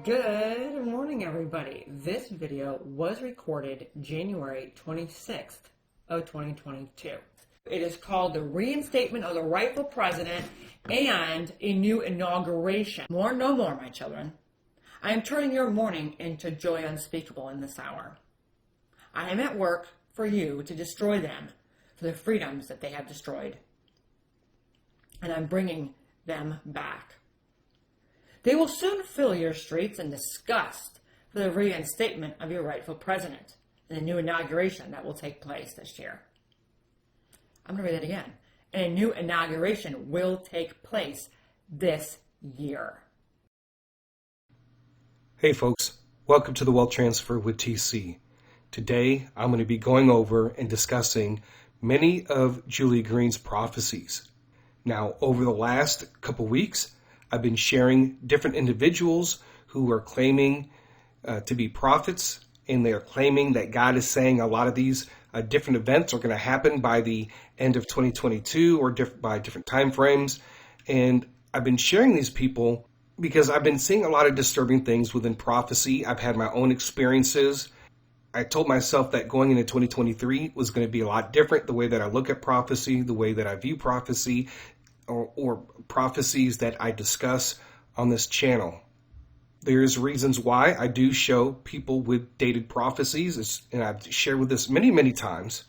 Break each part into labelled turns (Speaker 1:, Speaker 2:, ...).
Speaker 1: Good morning, everybody. This video was recorded January 26th of 2022. It is called The Reinstatement of the Rightful President and a New Inauguration. More, no more, my children. I am turning your morning into joy unspeakable in this hour. I am at work for you to destroy them for the freedoms that they have destroyed. And I'm bringing them back. They will soon fill your streets in disgust for the reinstatement of your rightful president and the new inauguration that will take place this year. I'm going to read that again. And a new inauguration will take place this year.
Speaker 2: Hey folks, welcome to the Wealth Transfer with TC. Today I'm going to be going over and discussing many of Julie Green's prophecies. Now, over the last couple weeks, I've been sharing different individuals who are claiming to be prophets, and they're claiming that God is saying a lot of these different events are going to happen by the end of 2022 or by different time frames. And I've been sharing these people because I've been seeing a lot of disturbing things within prophecy. I've had my own experiences. I told myself that going into 2023 was going to be a lot different, the way that I look at prophecy, the way that I view prophecy, or prophecies that I discuss on this channel. There's reasons why I do show people with dated prophecies, and I've shared with this many times,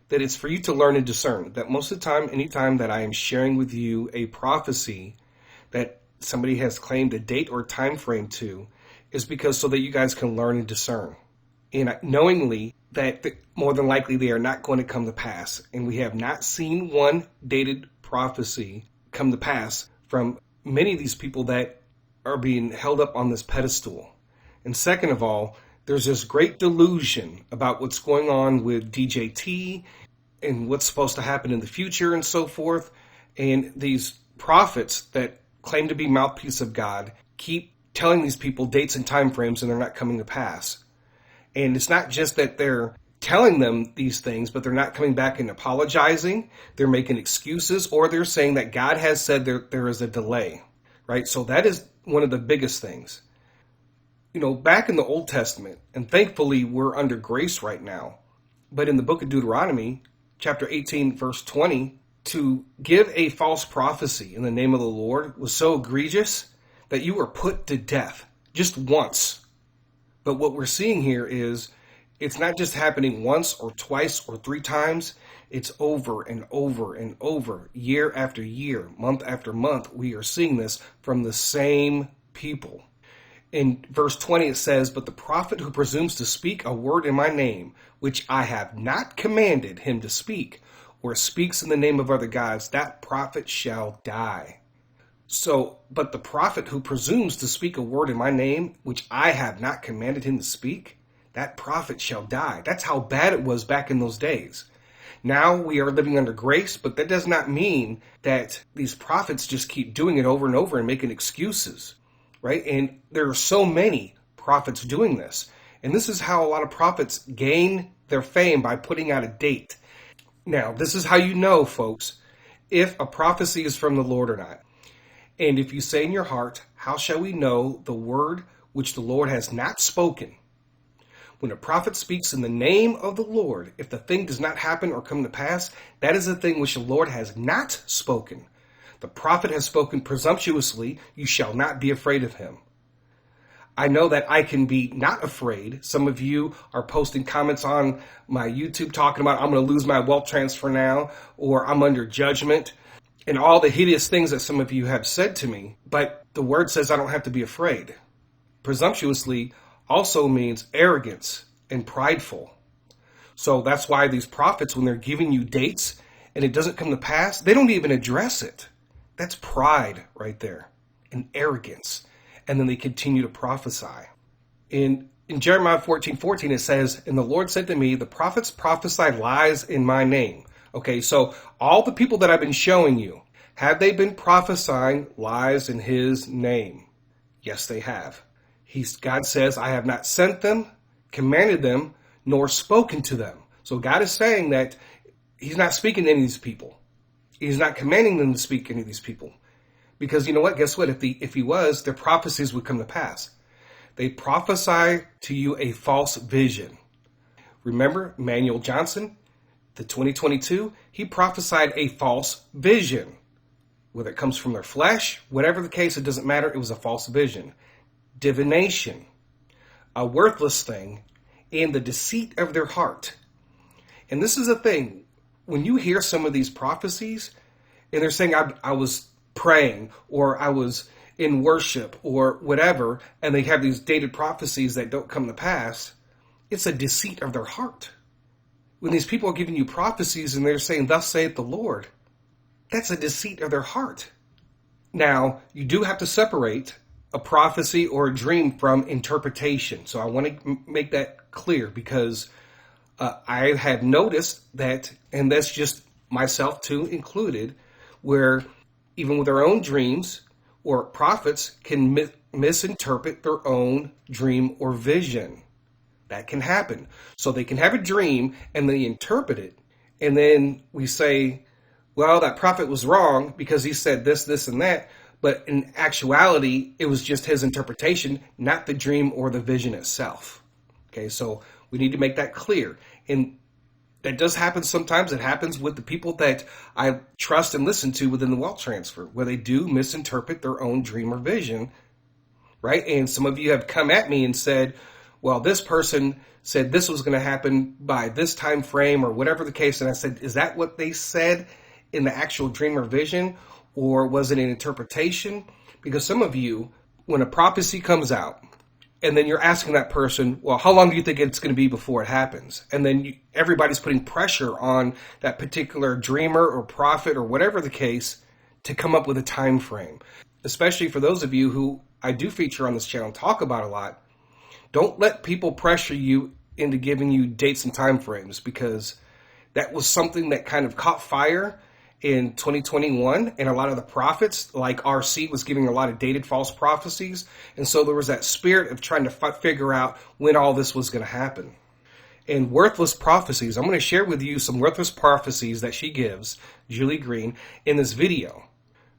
Speaker 2: that it's for you to learn and discern. That most of the time, anytime that I am sharing with you a prophecy that somebody has claimed a date or time frame to, is because so that you guys can learn and discern. And knowingly that more than likely they are not going to come to pass. And we have not seen one dated prophecy come to pass from many of these people that are being held up on this pedestal. And second of all, there's this great delusion about what's going on with DJT and what's supposed to happen in the future and so forth. And these prophets that claim to be mouthpiece of God keep telling these people dates and time frames, and they're not coming to pass. And it's not just that they're telling them these things, but they're not coming back and apologizing. They're making excuses, or they're saying that God has said there is a delay, right? So that is one of the biggest things. You know, back in the Old Testament, and thankfully we're under grace right now, but in the book of Deuteronomy, chapter 18, verse 20, to give a false prophecy in the name of the Lord was so egregious that you were put to death just once. But what we're seeing here is it's not just happening once or twice or three times. It's over and over and over, year after year, month after month. We are seeing this from the same people. In verse 20 it says, "But the prophet who presumes to speak a word in my name, which I have not commanded him to speak, or speaks in the name of other gods, that prophet shall die." So, but the prophet who presumes to speak a word in my name, which I have not commanded him to speak, that prophet shall die. That's how bad it was back in those days. Now we are living under grace, but that does not mean that these prophets just keep doing it over and over and making excuses, right? And there are so many prophets doing this. And this is how a lot of prophets gain their fame, by putting out a date. Now, this is how you know, folks, if a prophecy is from the Lord or not. And if you say in your heart, "How shall we know the word which the Lord has not spoken?" When a prophet speaks in the name of the Lord, if the thing does not happen or come to pass, that is a thing which the Lord has not spoken. The prophet has spoken presumptuously, you shall not be afraid of him. I know that I can be not afraid. Some of you are posting comments on my YouTube talking about, "I'm going to lose my wealth transfer now," or "I'm under judgment," and all the hideous things that some of you have said to me. But the word says I don't have to be afraid. Presumptuously also means arrogance and prideful. So that's why these prophets, when they're giving you dates and it doesn't come to pass, they don't even address it. That's pride right there, and arrogance. And then they continue to prophesy. In Jeremiah 14:14 it says, "And the Lord said to me, the prophets prophesy lies in my name." Okay, so all the people that I've been showing you, have they been prophesying lies in his name? Yes, they have. God says, "I have not sent them, commanded them, nor spoken to them." So God is saying that he's not speaking to any of these people. He's not commanding them to speak to any of these people. Because you know what? Guess what? If he was, their prophecies would come to pass. They prophesy to you a false vision. Remember Manuel Johnson, the 2022? He prophesied a false vision. Whether it comes from their flesh, whatever the case, it doesn't matter. It was a false vision. Divination, a worthless thing, and the deceit of their heart. And this is the thing. When you hear some of these prophecies, and they're saying, I was praying, or I was in worship, or whatever, and they have these dated prophecies that don't come to pass, it's a deceit of their heart. When these people are giving you prophecies and they're saying, thus saith the Lord, that's a deceit of their heart. Now, you do have to separate a prophecy or a dream from interpretation. So I want to make that clear, because I have noticed that, and that's just myself too included, where even with their own dreams, or prophets can misinterpret their own dream or vision. That can happen. So they can have a dream and they interpret it. And then we say, well, that prophet was wrong because he said this, this, and that. But in actuality, it was just his interpretation, not the dream or the vision itself. Okay, so we need to make that clear. And that does happen sometimes. It happens with the people that I trust and listen to within the wealth transfer, where they do misinterpret their own dream or vision, right? And some of you have come at me and said, well, this person said this was going to happen by this time frame, or whatever the case. And I said, is that what they said in the actual dream or vision, or was it an interpretation? Because some of you, when a prophecy comes out, and then you're asking that person, well, how long do you think it's going to be before it happens? And then everybody's putting pressure on that particular dreamer or prophet or whatever the case to come up with a time frame. Especially for those of you who I do feature on this channel and talk about a lot, don't let people pressure you into giving you dates and time frames, because that was something that kind of caught fire in 2021, and a lot of the prophets, like RC, was giving a lot of dated false prophecies. And so there was that spirit of trying to figure out when all this was going to happen. And worthless prophecies, I'm going to share with you some worthless prophecies that she gives, Julie Green, in this video,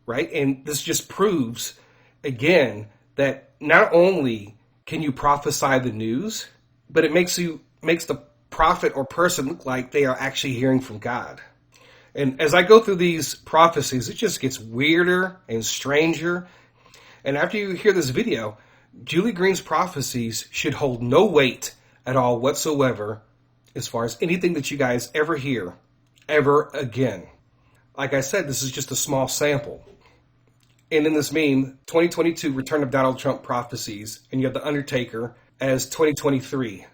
Speaker 2: right? And this just proves, again, that not only can you prophesy the news, but it makes the prophet or person look like they are actually hearing from God. And as I go through these prophecies, it just gets weirder and stranger. And after you hear this video, Julie Green's prophecies should hold no weight at all whatsoever as far as anything that you guys ever hear, ever again. Like I said, this is just a small sample. And in this meme, 2022 Return of Donald Trump prophecies, and you have The Undertaker as 2023,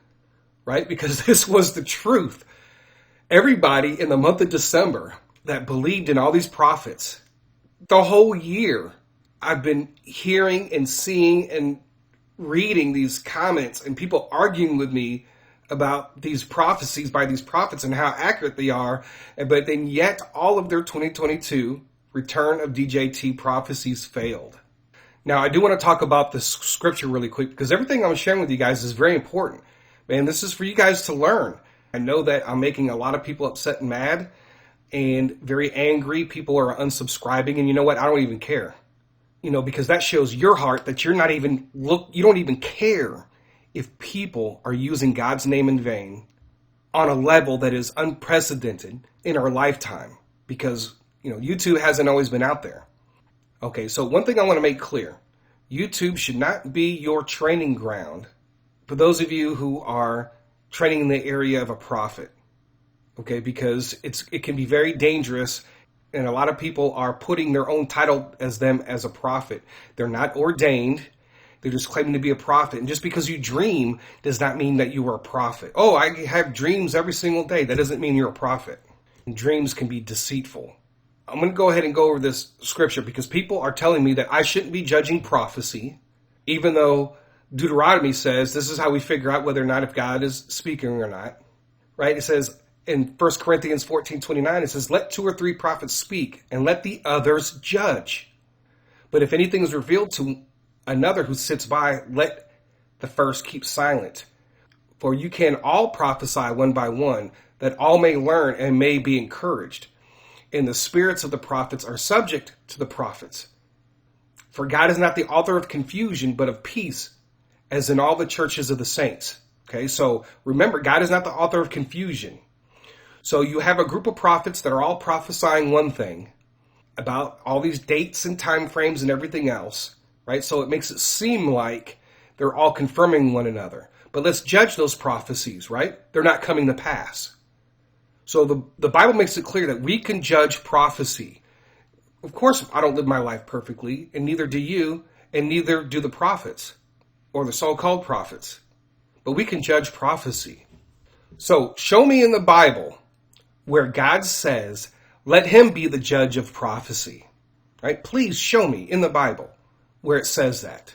Speaker 2: right? Because this was the truth. Everybody in the month of December that believed in all these prophets, the whole year, I've been hearing and seeing and reading these comments and people arguing with me about these prophecies by these prophets and how accurate they are. But then yet all of their 2022 Return of DJT prophecies failed. Now, I do want to talk about this scripture really quick, because everything I'm sharing with you guys is very important. Man, this is for you guys to learn. I know that I'm making a lot of people upset and mad and very angry. People are unsubscribing, and you know what? I don't even care. Because that shows your heart that you don't even care if people are using God's name in vain on a level that is unprecedented in our lifetime, because, YouTube hasn't always been out there. Okay, so one thing I want to make clear, YouTube should not be your training ground for those of you who are training in the area of a prophet, okay, because it can be very dangerous, and a lot of people are putting their own title as a prophet. They're not ordained. They're just claiming to be a prophet. And just because you dream does not mean that you are a prophet. Oh, I have dreams every single day. That doesn't mean you're a prophet. And dreams can be deceitful. I'm going to go ahead and go over this scripture, because people are telling me that I shouldn't be judging prophecy, even though Deuteronomy says this is how we figure out whether or not if God is speaking or not, right? It says in 1 Corinthians 14:29, it says, let 2 or 3 prophets speak and let the others judge. But if anything is revealed to another who sits by, let the first keep silent. For you can all prophesy one by one, that all may learn and may be encouraged. And the spirits of the prophets are subject to the prophets. For God is not the author of confusion, but of peace, as in all the churches of the saints. Okay, so remember, God is not the author of confusion. So you have a group of prophets that are all prophesying one thing about all these dates and time frames and everything else, right? So it makes it seem like they're all confirming one another. But let's judge those prophecies, right? They're not coming to pass. So the Bible makes it clear that we can judge prophecy. Of course, I don't live my life perfectly, and neither do you, and neither do the prophets, or the so-called prophets. But we can judge prophecy. So show me in the Bible where God says, let him be the judge of prophecy. Right? Please show me in the Bible where it says that.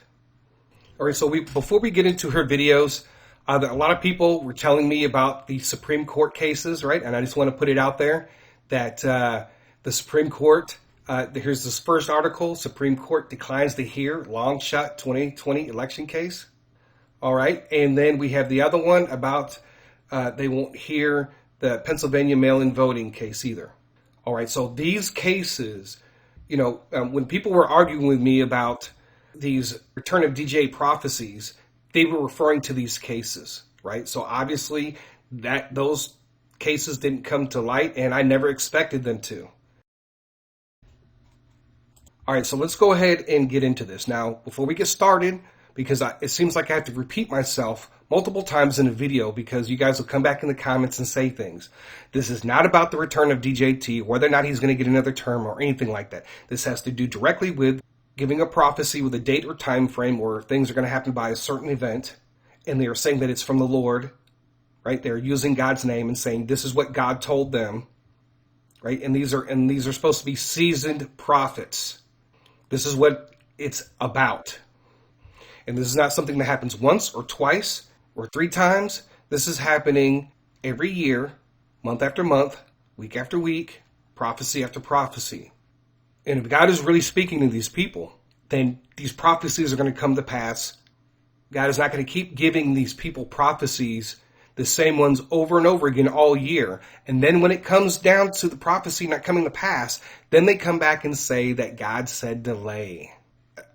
Speaker 2: All right, so before we get into her videos, a lot of people were telling me about the Supreme Court cases, right? And I just want to put it out there that the Supreme Court, here's this first article, Supreme Court declines to hear long shot 2020 election case. All right, and then we have the other one about they won't hear the Pennsylvania mail-in voting case either. All right, so these cases, when people were arguing with me about these return of DJ prophecies, they were referring to these cases, right? So obviously those cases didn't come to light, and I never expected them to. All right, so let's go ahead and get into this. Now, before we get started, because it seems like I have to repeat myself multiple times in a video because you guys will come back in the comments and say things. This is not about the return of DJT, whether or not he's going to get another term or anything like that. This has to do directly with giving a prophecy with a date or time frame where things are going to happen by a certain event, and they are saying that it's from the Lord, right? They're using God's name and saying this is what God told them, right? And these are supposed to be seasoned prophets. This is what it's about. And this is not something that happens once or twice or 3 times. This is happening every year, month after month, week after week, prophecy after prophecy. And if God is really speaking to these people, then these prophecies are going to come to pass. God is not going to keep giving these people prophecies, the same ones over and over again all year. And then when it comes down to the prophecy not coming to pass, then they come back and say that God said delay.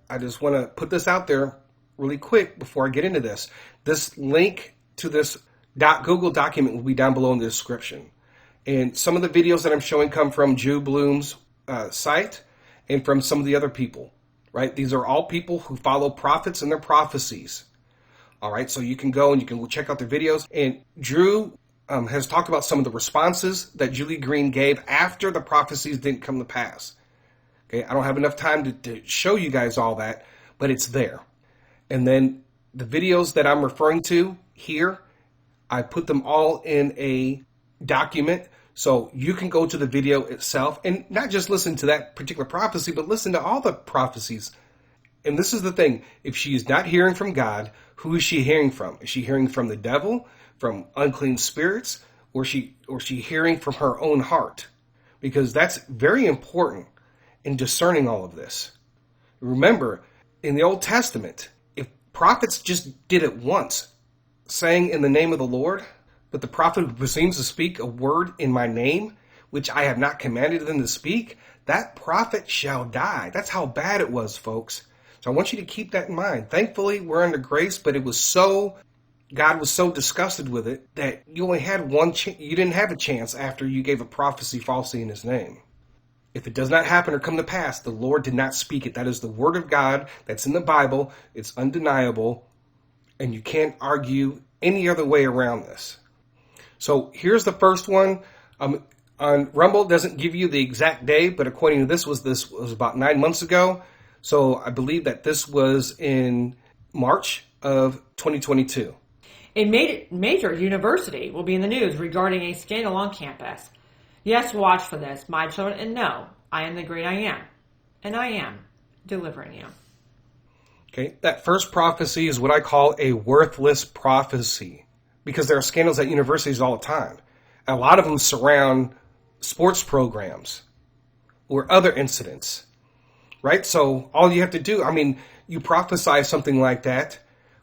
Speaker 2: I just want to put this out there really quick before I get into this. This link to this Google document will be down below in the description. And some of the videos that I'm showing come from Jew Bloom's site and from some of the other people, right? These are all people who follow prophets and their prophecies. All right, so you can go and you can check out their videos. And Drew has talked about some of the responses that Julie Green gave after the prophecies didn't come to pass. Okay, I don't have enough time to show you guys all that, but it's there. And then the videos that I'm referring to here, I put them all in a document. So you can go to the video itself and not just listen to that particular prophecy, but listen to all the prophecies. And this is the thing. If she is not hearing from God, who is she hearing from? Is she hearing from the devil, from unclean spirits, or is she hearing from her own heart? Because that's very important in discerning all of this. Remember, in the Old Testament, if prophets just did it once, saying in the name of the Lord, but the prophet who presumes to speak a word in my name, which I have not commanded them to speak, that prophet shall die. That's how bad it was, folks. So I want you to keep that in mind. Thankfully, we're under grace, but God was so disgusted with it that you only had you didn't have a chance after you gave a prophecy falsely in his name. If it does not happen or come to pass, the Lord did not speak it. That is the word of God that's in the Bible. It's undeniable, and you can't argue any other way around this. So here's the first one. On Rumble, it doesn't give you the exact day, but according to this was about 9 months ago. So I believe that this was in March of 2022.
Speaker 1: A major university will be in the news regarding a scandal on campus. Yes, watch for this, my children, and know I am the great I am, and I am delivering you.
Speaker 2: Okay, that first prophecy is what I call a worthless prophecy, because there are scandals at universities all the time. And a lot of them surround sports programs or other incidents, right? So all you have to do, you prophesy something like that.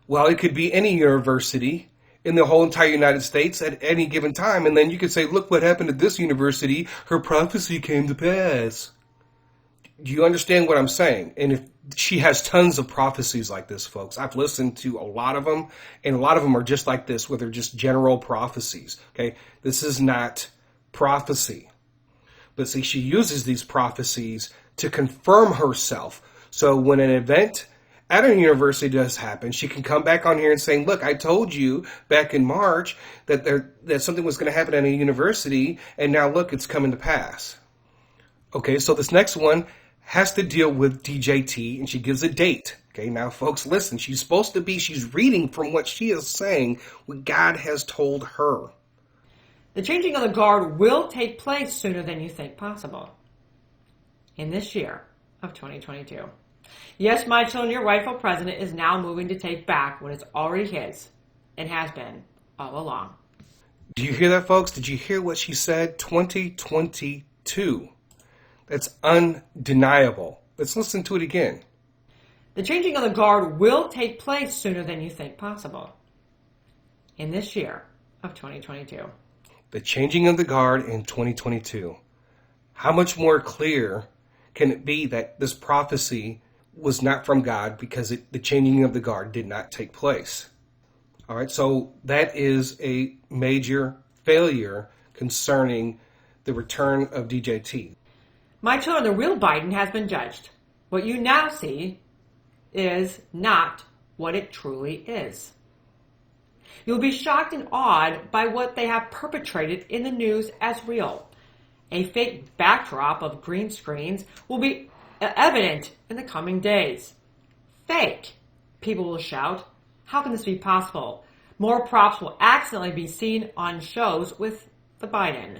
Speaker 2: Well, it could be any university in the whole entire United States at any given time. And then you could say, look what happened at this university. Her prophecy came to pass. Do you understand what I'm saying? And if she has tons of prophecies like this, folks. I've listened to a lot of them, and a lot of them are just like this, where they're just general prophecies. Okay, this is not prophecy. But see, she uses these prophecies to confirm herself. So when an event at a university does happen, she can come back on here and say, look, I told you back in March that something was going to happen at a university, and now look, it's coming to pass. Okay, so this next one has to deal with DJT, and she gives a date. Okay, now folks, listen, she's reading from what she is saying, what God has told her.
Speaker 1: The changing of the guard will take place sooner than you think possible in this year of 2022. Yes, my children, your rightful president is now moving to take back what is already his and has been all along.
Speaker 2: Do you hear that, folks? Did you hear what she said? 2022. That's undeniable. Let's listen to it again.
Speaker 1: The changing of the guard will take place sooner than you think possible in this year of 2022.
Speaker 2: The changing of the guard in 2022. How much more clear can it be that this prophecy was not from God because the changing of the guard did not take place? All right, so that is a major failure concerning the return of DJT.
Speaker 1: My children, the real Biden has been judged. What you now see is not what it truly is. You'll be shocked and awed by what they have perpetrated in the news as real. A fake backdrop of green screens will be evident in the coming days. Fake, people will shout. How can this be possible? More props will accidentally be seen on shows with the Biden.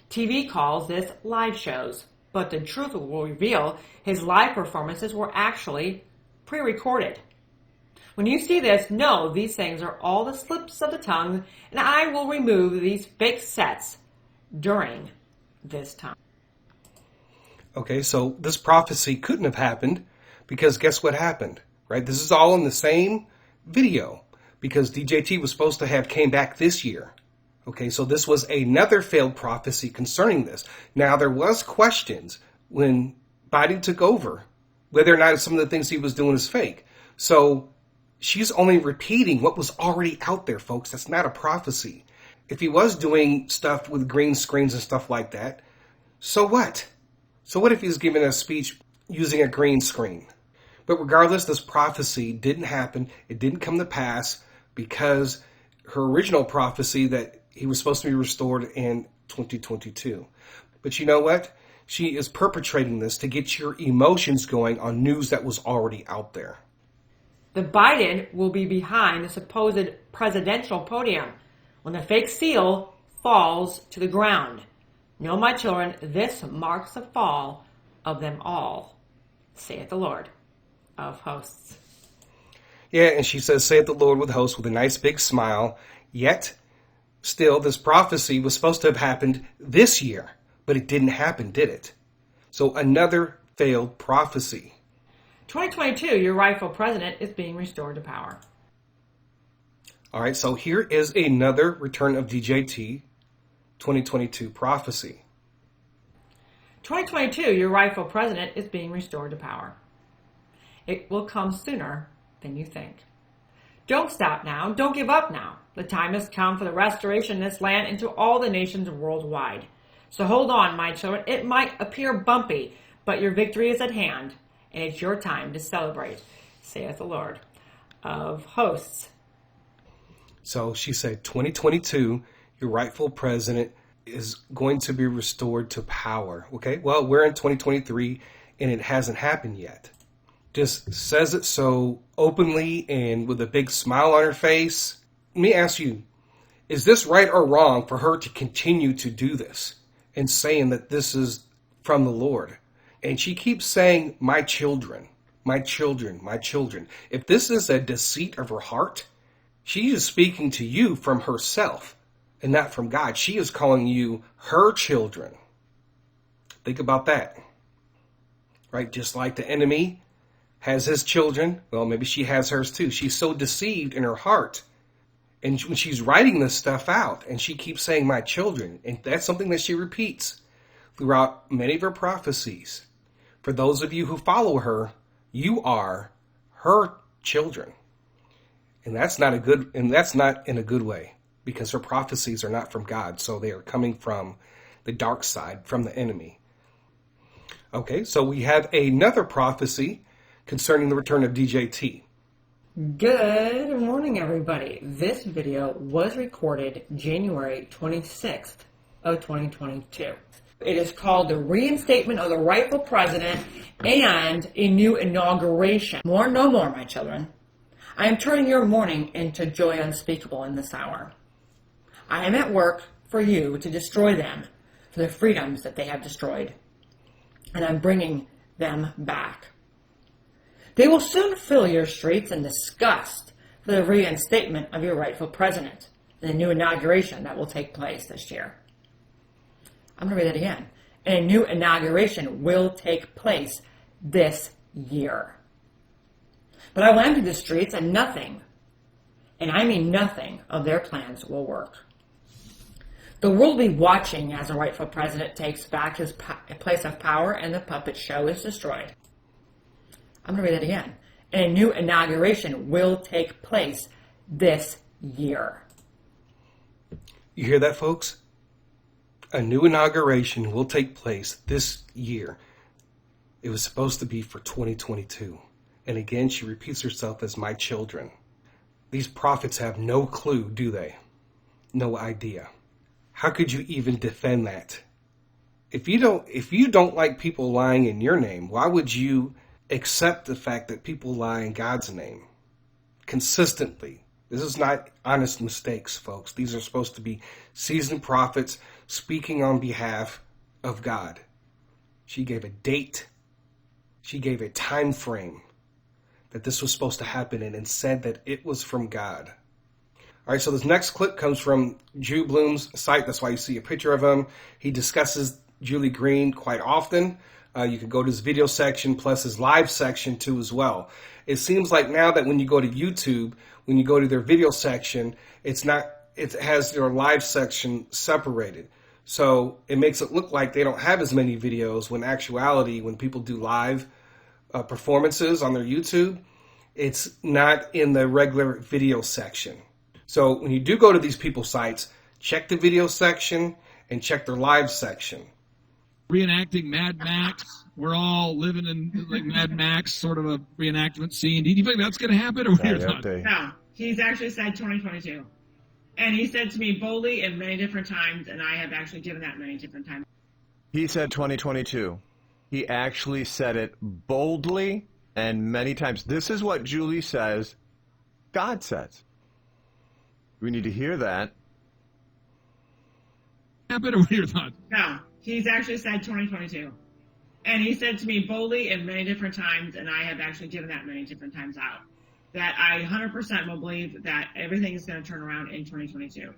Speaker 1: TV calls this live shows, but the truth will reveal his live performances were actually pre-recorded. When you see this, know these things are all the slips of the tongue, and I will remove these fake sets during this time.
Speaker 2: Okay, so this prophecy couldn't have happened because guess what happened, right? This is all in the same video because DJT was supposed to have came back this year. Okay, so this was another failed prophecy concerning this. Now, there was questions when Biden took over whether or not some of the things he was doing is fake. So she's only repeating what was already out there, folks. That's not a prophecy. If he was doing stuff with green screens and stuff like that, so what? So what if he's giving a speech using a green screen? But regardless, this prophecy didn't happen. It didn't come to pass because her original prophecy that he was supposed to be restored in 2022. But you know what? She is perpetrating this to get your emotions going on news that was already out there.
Speaker 1: The Biden will be behind the supposed presidential podium when the fake seal falls to the ground. No, my children, this marks the fall of them all, saith the Lord of hosts.
Speaker 2: Yeah, and she says, saith the Lord with hosts, with a nice big smile. Yet, still, this prophecy was supposed to have happened this year, but it didn't happen, did it? So another failed prophecy.
Speaker 1: 2022, your rightful president is being restored to power.
Speaker 2: All right, so here is another return of DJT 2022 prophecy.
Speaker 1: 2022, your rightful president is being restored to power. It will come sooner than you think. Don't stop now. Don't give up now. The time has come for the restoration of this land into all the nations worldwide. So hold on, my children. It might appear bumpy, but your victory is at hand, and it's your time to celebrate, saith the Lord of hosts.
Speaker 2: So she said 2022, your rightful president is going to be restored to power. Okay, well, we're in 2023, and it hasn't happened yet. Just says it so openly and with a big smile on her face. Let me ask you, is this right or wrong for her to continue to do this and saying that this is from the Lord? And she keeps saying, my children, my children, my children. If this is a deceit of her heart, she is speaking to you from herself and not from God. She is calling you her children. Think about that. Right? Just like the enemy has his children, well, maybe she has hers too. She's so deceived in her heart. And when she's writing this stuff out, and she keeps saying, my children, and that's something that she repeats throughout many of her prophecies. For those of you who follow her, you are her children. And that's not in a good way, because her prophecies are not from God. So they are coming from the dark side, from the enemy. Okay, so we have another prophecy concerning the return of DJT.
Speaker 1: Good morning, everybody. This video was recorded January 26th of 2022. It is called the reinstatement of the rightful president and a new inauguration. More, no more, my children. I am turning your mourning into joy unspeakable in this hour. I am at work for you to destroy them for the freedoms that they have destroyed. And I'm bringing them back. They will soon fill your streets in disgust for the reinstatement of your rightful president and the new inauguration that will take place this year. I'm going to read that again. And a new inauguration will take place this year. But I will empty the streets and nothing, and I mean nothing, of their plans will work. The world will be watching as the rightful president takes back his place of power and the puppet show is destroyed. I'm going to read that again. And a new inauguration will take place this year.
Speaker 2: You hear that, folks? A new inauguration will take place this year. It was supposed to be for 2022. And again, she repeats herself as my children. These prophets have no clue, do they? No idea. How could you even defend that? If you don't like people lying in your name, why would you accept the fact that people lie in God's name consistently? This is not honest mistakes, folks. These are supposed to be seasoned prophets speaking on behalf of God. She gave a date. She gave a time frame that this was supposed to happen in and said that it was from God. All right, so this next clip comes from Drew Bloom's site. That's why you see a picture of him. He discusses Julie Green quite often. You can go to his video section plus his live section too as well. It seems like now that when you go to YouTube, when you go to their video section, it has their live section separated. So it makes it look like they don't have as many videos, when actuality, when people do live performances on their YouTube, it's not in the regular video section. So when you do go to these people's sites, check the video section and check their live section.
Speaker 3: Reenacting Mad Max. We're all living in like Mad Max, sort of a reenactment scene. Do you think that's going to happen, or what are your thoughts?
Speaker 4: No, he's actually said 2022. And he said to me boldly and many different times, and I have actually given that many different times.
Speaker 5: He said 2022. He actually said it boldly and many times. This is what Julie says God says. We need to hear that.
Speaker 3: Happen, or what are your thoughts?
Speaker 4: No, he's actually said 2022. And he said to me boldly and many different times, and I have actually given that many different times out, that I 100% will believe that everything is going to turn around in 2022.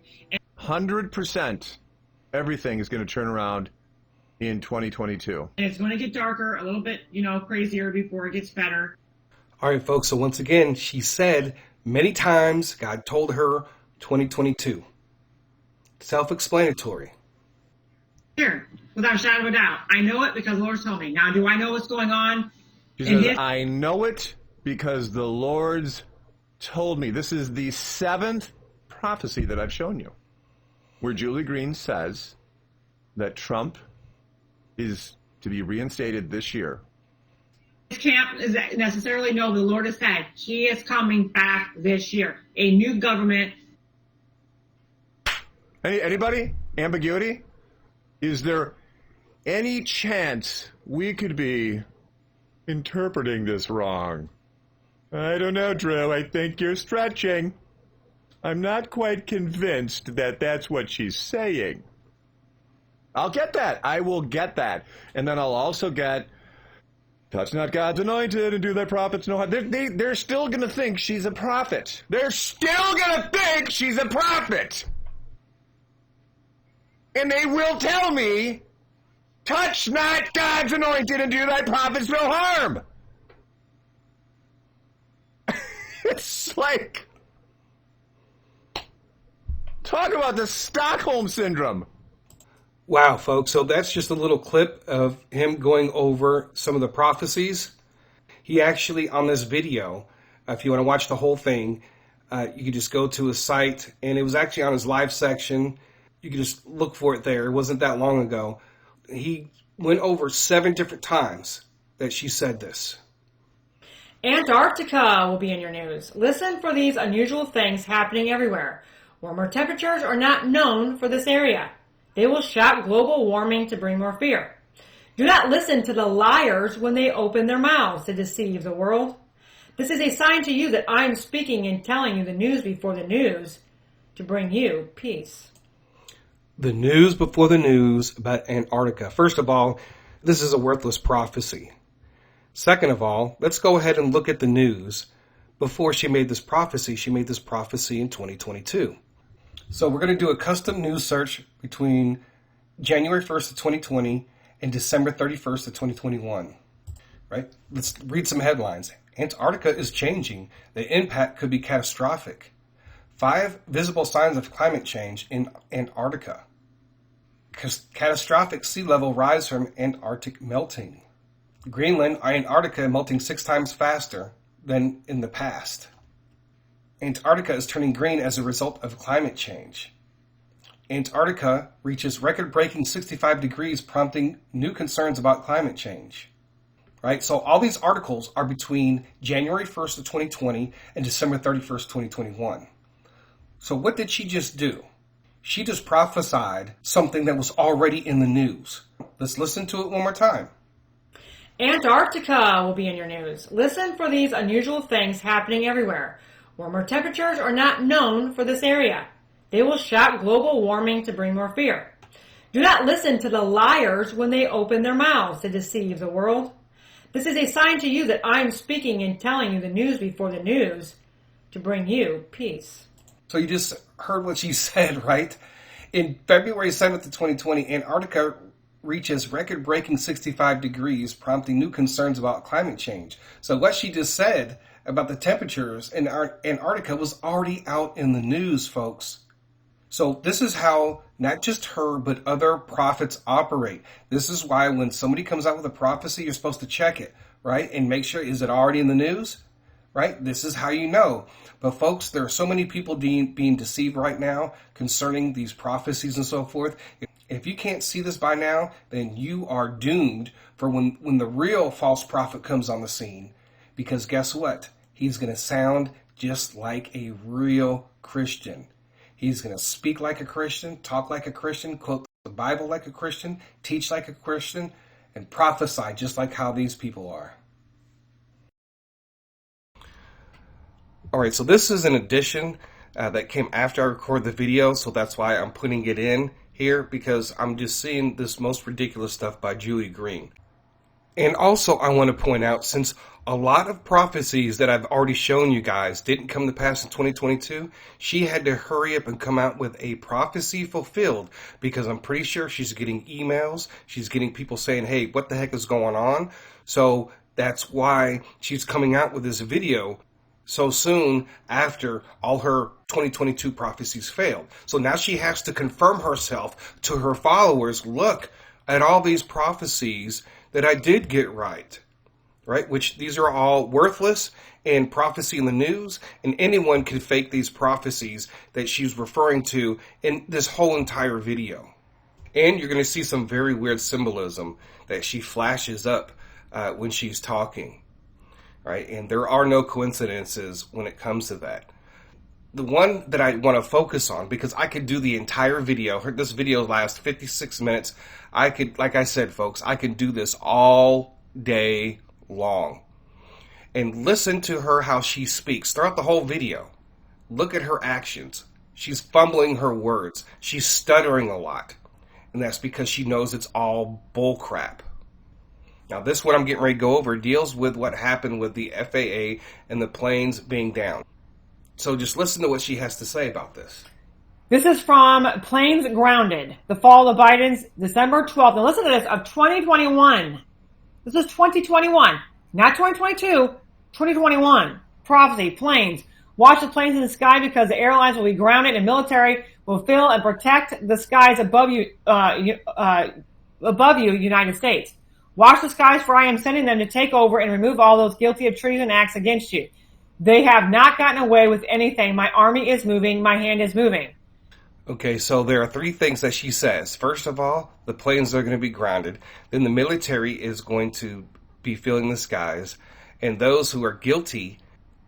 Speaker 5: 100% everything is going to turn around in 2022.
Speaker 4: And it's going to get darker, a little bit, crazier before it gets better.
Speaker 2: All right, folks. So once again, she said many times, God told her 2022. Self-explanatory.
Speaker 4: Here, without a shadow of a doubt. I know it because the Lord's told me. Now, do I know what's going on?
Speaker 5: She says, I know it because the Lord's told me. This is the 7th prophecy that I've shown you, where Julie Green says that Trump is to be reinstated this year.
Speaker 4: This can't necessarily know the Lord has said he is coming back this year. A new government.
Speaker 5: Anybody? Ambiguity? Is there any chance we could be interpreting this wrong? I don't know, Drew. I think you're stretching. I'm not quite convinced that that's what she's saying. I'll get that. I will get that. And then I'll also get, touch not God's anointed and do thy prophets no harm. They're still going to think she's a prophet. They're still going to think she's a prophet. And they will tell me, touch not God's anointed and do thy prophets no harm. It's like, talk about the Stockholm Syndrome.
Speaker 2: Wow, folks. So that's just a little clip of him going over some of the prophecies. He actually, on this video, if you want to watch the whole thing, you can just go to his site, and it was actually on his live section. You can just look for it there. It wasn't that long ago. He went over 7 different times that she said this.
Speaker 1: Antarctica will be in your news. Listen for these unusual things happening everywhere. Warmer temperatures are not known for this area. They will shout global warming to bring more fear. Do not listen to the liars when they open their mouths to deceive the world. This is a sign to you that I am speaking and telling you the news before the news to bring you peace.
Speaker 2: The news before the news about Antarctica. First of all, this is a worthless prophecy. Second of all, let's go ahead and look at the news. Before she made this prophecy, she made this prophecy in 2022. So we're going to do a custom news search between January 1st of 2020 and December 31st of 2021. Right? Let's read some headlines. Antarctica is changing. The impact could be catastrophic. 5 visible signs of climate change in Antarctica. Catastrophic sea level rise from Antarctic melting. Greenland, Antarctica melting 6 times faster than in the past. Antarctica is turning green as a result of climate change. Antarctica reaches record-breaking 65 degrees, prompting new concerns about climate change. Right? So all these articles are between January 1st of 2020 and December 31st, 2021. So what did she just do? She just prophesied something that was already in the news. Let's listen to it one more time.
Speaker 1: Antarctica will be in your news. Listen for these unusual things happening everywhere. Warmer temperatures are not known for this area. They will shout global warming to bring more fear. Do not listen to the liars when they open their mouths to deceive the world. This is a sign to you that I am speaking and telling you the news before the news to bring you peace.
Speaker 2: So you just heard what she said, right? In February 7th of 2020, Antarctica reaches record-breaking 65 degrees, prompting new concerns about climate change. So what she just said about the temperatures in Antarctica was already out in the news, folks. So this is how not just her, but other prophets operate. This is why when somebody comes out with a prophecy, you're supposed to check it, right? And make sure, is it already in the news? Right? This is how you know. But folks, there are so many people being deceived right now concerning these prophecies and so forth. If you can't see this by now, then you are doomed for when the real false prophet comes on the scene. Because guess what? He's going to sound just like a real Christian. He's going to speak like a Christian, talk like a Christian, quote the Bible like a Christian, teach like a Christian, and prophesy just like how these people are. All right, so this is an addition that came after I recorded the video, so that's why I'm putting it in here, because I'm just seeing this most ridiculous stuff by Julie Green. And also, I want to point out, since a lot of prophecies that I've already shown you guys didn't come to pass in 2022, she had to hurry up and come out with a prophecy fulfilled, because I'm pretty sure she's getting emails, she's getting people saying, hey, what the heck is going on? So that's why she's coming out with this video so soon after all her 2022 prophecies failed. So now she has to confirm herself to her followers, look at all these prophecies that I did get right, which these are all worthless and prophecy in the news, and anyone can fake these prophecies that she's referring to in this whole entire video. And you're going to see some very weird symbolism that she flashes up when she's talking. Right? And there are no coincidences when it comes to that. The one that I want to focus on, because I could do the entire video, this video lasts 56 minutes. I could, like I said, folks, I can do this all day long. And listen to her how she speaks throughout the whole video. Look at her actions. She's fumbling her words. She's stuttering a lot. And that's because she knows it's all bull crap. Now, this one I'm getting ready to go over deals with what happened with the FAA and the planes being down. So just listen to what she has to say about this.
Speaker 1: This is from Planes Grounded, the fall of Biden's December 12th. Now listen to this, of 2021. This is 2021, not 2022, 2021. Prophecy, planes. Watch the planes in the sky because the airlines will be grounded and military will fill and protect the skies above you, United States. Watch the skies, for I am sending them to take over and remove all those guilty of treason acts against you. They have not gotten away with anything. My army is moving. My hand is moving.
Speaker 2: Okay, so there are three things that she says. First of all, the planes are going to be grounded. Then the military is going to be filling the skies. And those who are guilty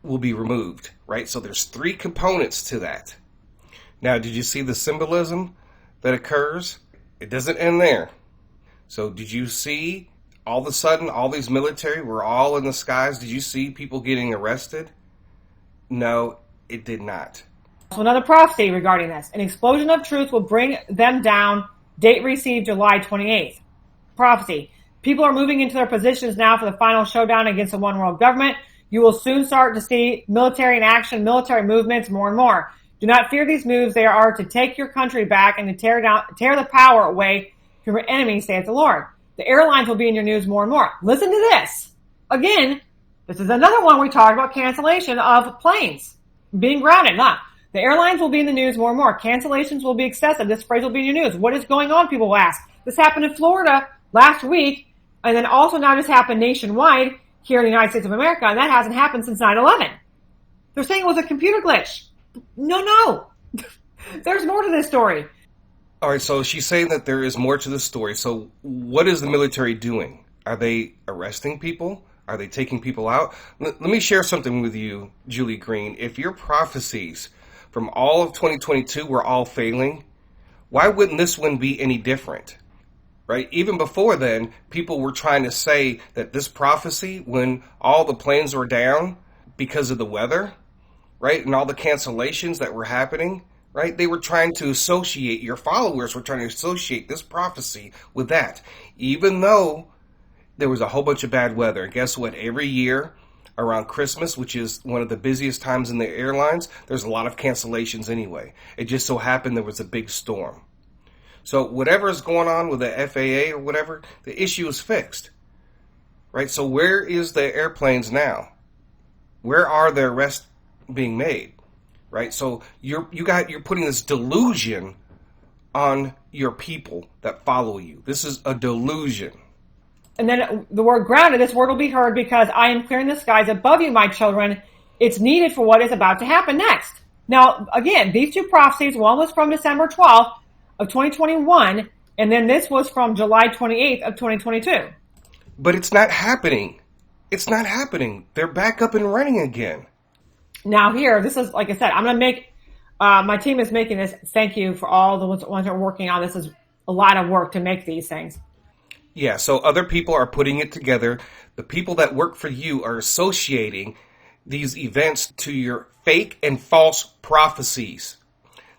Speaker 2: will be removed, right? So there's three components to that. Now, did you see the symbolism that occurs? It doesn't end there. So did you see all of a sudden all these military were all in the skies? Did you see people getting arrested? No, it did not.
Speaker 1: So another prophecy regarding this. An explosion of truth will bring them down. Date received July 28th. Prophecy. People are moving into their positions now for the final showdown against the one world government. You will soon start to see military in action, military movements more and more. Do not fear these moves. They are to take your country back and to tear the power away from your enemies, saith the Lord. The airlines will be in your news more and more. Listen to this. Again, this is another one we talked about, cancellation of planes being grounded. The airlines will be in the news more and more. Cancellations will be excessive. This phrase will be in your news. What is going on, people will ask. This happened in Florida last week, and then also now this happened nationwide here in the United States of America, and that hasn't happened since 9/11. They're saying it was a computer glitch. No. There's more to this story.
Speaker 2: All right, so she's saying that there is more to the story. So what is the military doing? Are they arresting people? Are they taking people out? Let me share something with you, Julie Green. If your prophecies from all of 2022 were all failing, why wouldn't this one be any different? Right? Even before then, people were trying to say that this prophecy, when all the planes were down because of the weather, right, and all the cancellations that were happening, right, they were trying to associate, your followers were trying to associate this prophecy with that. Even though there was a whole bunch of bad weather. And guess what? Every year around Christmas, which is one of the busiest times in the airlines, there's a lot of cancellations anyway. It just so happened there was a big storm. So whatever is going on with the FAA or whatever, the issue is fixed, right? So where is the airplanes now? Where are the arrests being made, right? So you're putting this delusion on your people that follow you. This is a delusion.
Speaker 1: And then the word grounded, this word will be heard because I am clearing the skies above you, my children. It's needed for what is about to happen next. Now, again, these two prophecies, one was from December 12th of 2021, and then this was from July 28th of 2022.
Speaker 2: But it's not happening. It's not happening. They're back up and running again.
Speaker 1: Now here, this is, like I said, I'm going to make, my team is making this. Thank you for all the ones that are working on this. Is a lot of work to make these things.
Speaker 2: Yeah, so other people are putting it together. The people that work for you are associating these events to your fake and false prophecies.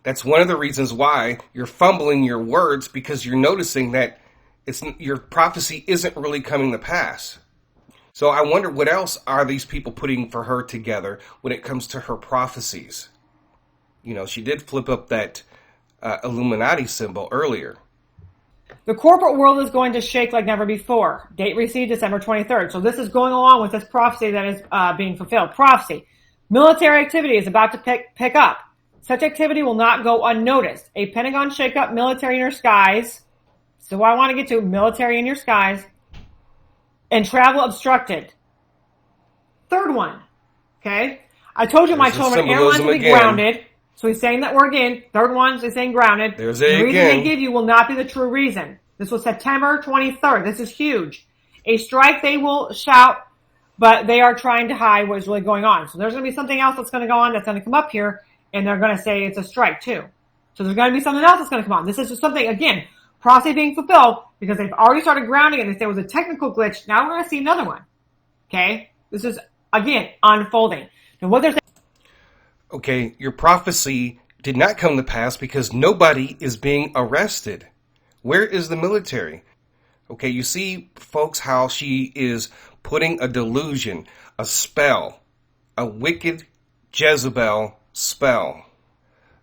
Speaker 2: That's one of the reasons why you're fumbling your words, because you're noticing that your prophecy isn't really coming to pass. So I wonder what else are these people putting for her together when it comes to her prophecies. You know, she did flip up that Illuminati symbol earlier.
Speaker 1: The corporate world is going to shake like never before. Date received December 23rd. So this is going along with this prophecy that is being fulfilled. Prophecy. Military activity is about to pick up. Such activity will not go unnoticed. A Pentagon shakeup, military in your skies. So what I want to get to, military in your skies. And travel obstructed. Third one. Okay. I told you my children, airlines will be grounded. So he's saying that word again. Third one, he's saying grounded.
Speaker 2: There's
Speaker 1: the
Speaker 2: it
Speaker 1: reason
Speaker 2: again.
Speaker 1: they give you will not be the true reason. This was September 23rd. This is huge. A strike, they will shout, but they are trying to hide what is really going on. So there's going to be something else that's going to go on that's going to come up here, and they're going to say it's a strike too. So there's going to be something else that's going to come on. This is just something, again, prophecy being fulfilled because they've already started grounding it. They say it was a technical glitch. Now we're going to see another one. Okay? This is, again, unfolding. And what they're saying.
Speaker 2: Okay, your prophecy did not come to pass because nobody is being arrested. Where is the military? Okay, you see, folks, how she is putting a delusion, a spell, a wicked Jezebel spell.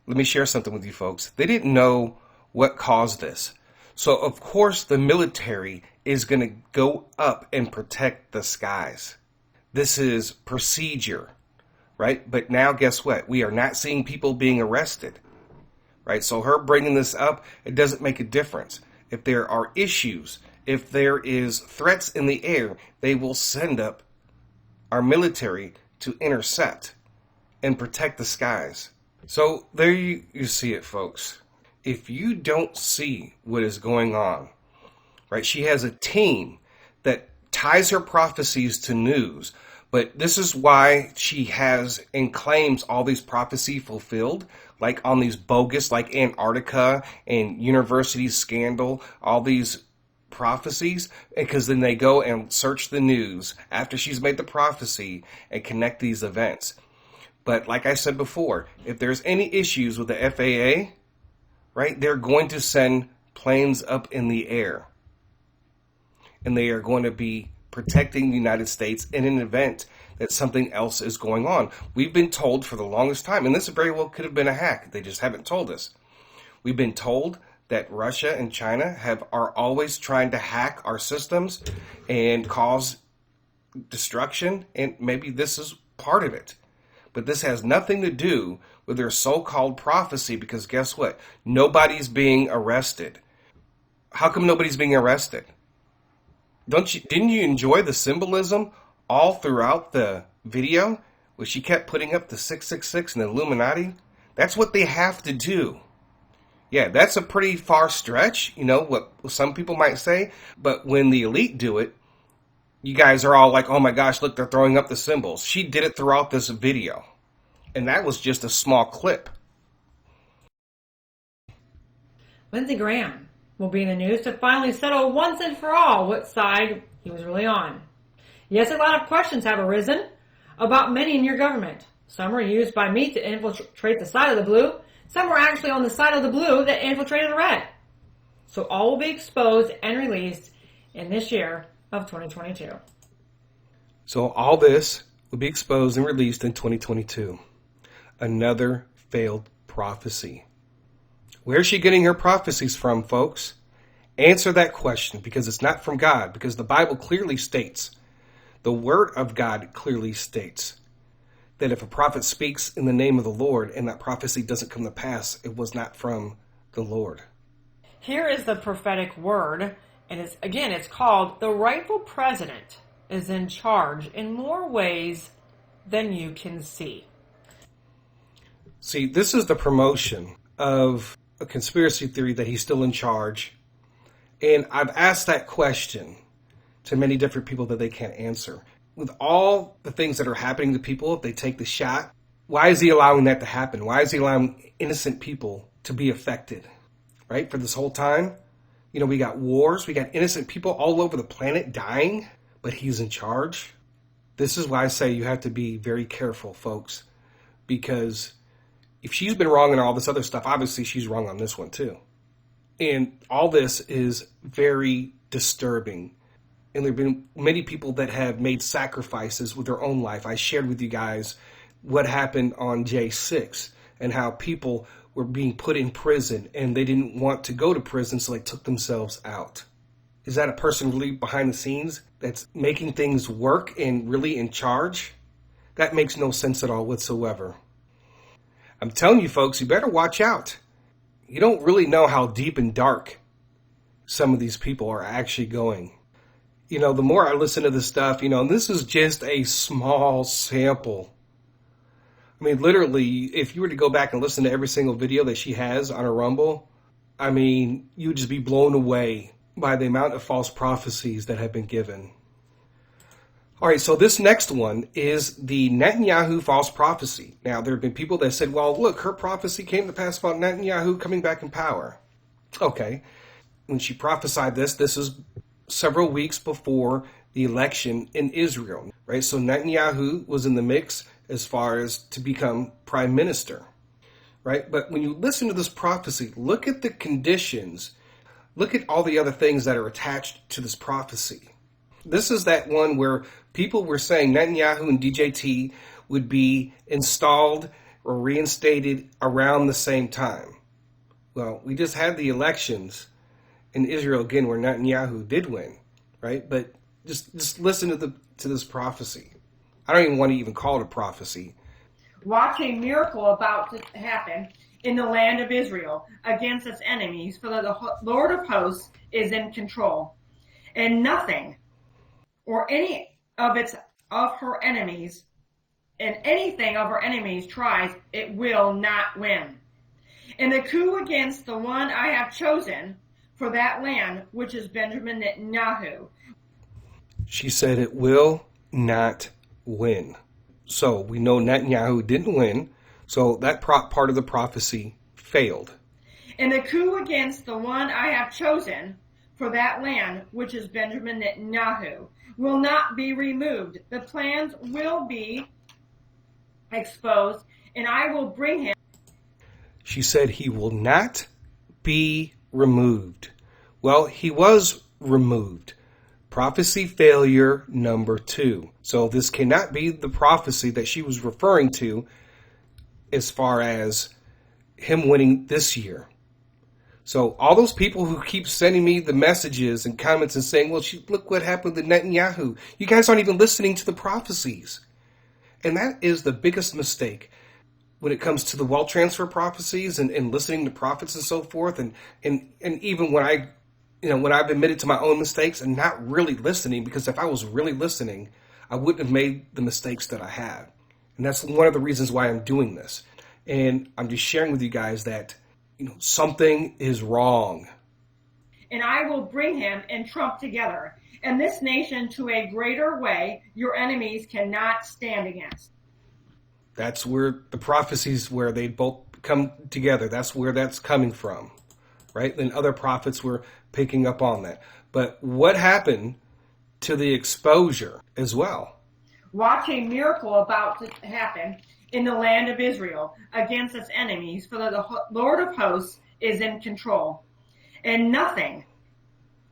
Speaker 2: Let me share something with you folks. They didn't know what caused this. So, of course, the military is going to go up and protect the skies. This is procedure. Right? But now guess what? We are not seeing people being arrested. right? So her bringing this up, it doesn't make a difference. If there are issues, if there is threats in the air, they will send up our military to intercept and protect the skies. So there you see it, folks. If you don't see what is going on, right? She has a team that ties her prophecies to news. But this is why she has and claims all these prophecy fulfilled, like on these bogus, like Antarctica and university scandal, all these prophecies, because then they go and search the news after she's made the prophecy and connect these events. But like I said before, if there's any issues with the FAA, right, they're going to send planes up in the air. And they are going to be protecting the United States in an event that something else is going on. We've been told for the longest time, and this very well could have been a hack. They just haven't told us. We've been told that Russia and China are always trying to hack our systems and cause destruction, and maybe this is part of it. But this has nothing to do with their so-called prophecy, because guess what? Nobody's being arrested. How come nobody's being arrested? Didn't you enjoy the symbolism all throughout the video where she kept putting up the 666 and the Illuminati? That's what they have to do. Yeah, that's a pretty far stretch, you know, what some people might say. But when the elite do it, you guys are all like, oh my gosh, look, they're throwing up the symbols. She did it throughout this video. And that was just a small clip.
Speaker 1: Lindsey Graham will be in the news to finally settle once and for all what side he was really on. Yes, a lot of questions have arisen about many in your government. Some were used by me to infiltrate the side of the blue. Some were actually on the side of the blue that infiltrated the red. So all will be exposed and released in this year of 2022.
Speaker 2: So all this will be exposed and released in 2022. Another failed prophecy. Where's she getting her prophecies from, folks? Answer that question, because it's not from God, because the Bible clearly states, the Word of God clearly states, that if a prophet speaks in the name of the Lord and that prophecy doesn't come to pass, it was not from the Lord.
Speaker 1: Here is the prophetic word, and it's called the rightful president is in charge in more ways than you can see.
Speaker 2: See, this is the promotion of a conspiracy theory that he's still in charge. And I've asked that question to many different people that they can't answer. With all the things that are happening to people if they take the shot, why is he allowing that to happen? Why is he allowing innocent people to be affected? Right? For this whole time, you know, we got wars, we got innocent people all over the planet dying, but he's in charge. This is why I say you have to be very careful, folks, because if she's been wrong in all this other stuff, obviously she's wrong on this one too. And all this is very disturbing. And there have been many people that have made sacrifices with their own life. I shared with you guys what happened on J6 and how people were being put in prison and they didn't want to go to prison, so they took themselves out. Is that a person really behind the scenes that's making things work and really in charge? That makes no sense at all whatsoever. I'm telling you, folks, you better watch out. You don't really know how deep and dark some of these people are actually going. You know, the more I listen to this stuff, you know, and this is just a small sample. I mean, literally, if you were to go back and listen to every single video that she has on her Rumble, I mean, you would just be blown away by the amount of false prophecies that have been given. All right, so this next one is the Netanyahu false prophecy. Now, there have been people that said, well, look, her prophecy came to pass about Netanyahu coming back in power. Okay, when she prophesied this is several weeks before the election in Israel, right? So Netanyahu was in the mix as far as to become prime minister, right? But when you listen to this prophecy, look at the conditions, look at all the other things that are attached to this prophecy. This is that one where people were saying Netanyahu and DJT would be installed or reinstated around the same time. Well, we just had the in Israel again where Netanyahu did win, right? But just listen to this prophecy. I don't even want to even call it a prophecy.
Speaker 1: Watch a miracle about to happen in the land of Israel against its enemies, for the Lord of hosts is in control. And nothing or any of her enemies, and anything of her enemies tries, it will not win. And the coup against the one I have chosen for that land, which is Benjamin Netanyahu.
Speaker 2: She said it will not win. So we know Netanyahu didn't win, so that part of the prophecy failed.
Speaker 1: And the coup against the one I have chosen for that land, which is Benjamin Netanyahu, will not be removed. The plans will be exposed, and I will bring him.
Speaker 2: She said he will not be removed. Well, he was removed. Prophecy failure number 2. So this cannot be the prophecy that she was referring to as far as him winning this year. So all those people who keep sending me the messages and comments and saying, well, look what happened with Netanyahu. You guys aren't even listening to the prophecies. And that is the biggest mistake when it comes to the wealth transfer prophecies and listening to prophets and so forth. And even when I've admitted to my own mistakes and not really listening, because if I was really listening, I wouldn't have made the mistakes that I have. And that's one of the reasons why I'm doing this. And I'm just sharing with you guys that, something is wrong.
Speaker 1: And I will bring him and Trump together, and this nation to a greater way your enemies cannot stand against.
Speaker 2: That's where the prophecies where they both come together. That's where that's coming from, right? And other prophets were picking up on that. But what happened to the exposure as well?
Speaker 1: Watch a miracle about to happen in the land of Israel against its enemies, for the Lord of hosts is in control. And nothing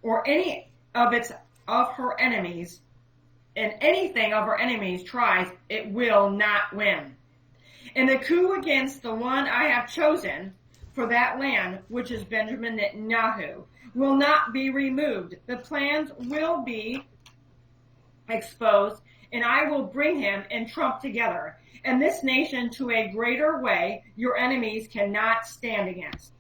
Speaker 1: or any of her enemies, and anything of her enemies tries, it will not win. And the coup against the one I have chosen for that land, which is Benjamin Netanyahu, will not be removed. The plans will be exposed, and I will bring him and Trump together, and this nation to a greater way your enemies cannot stand against.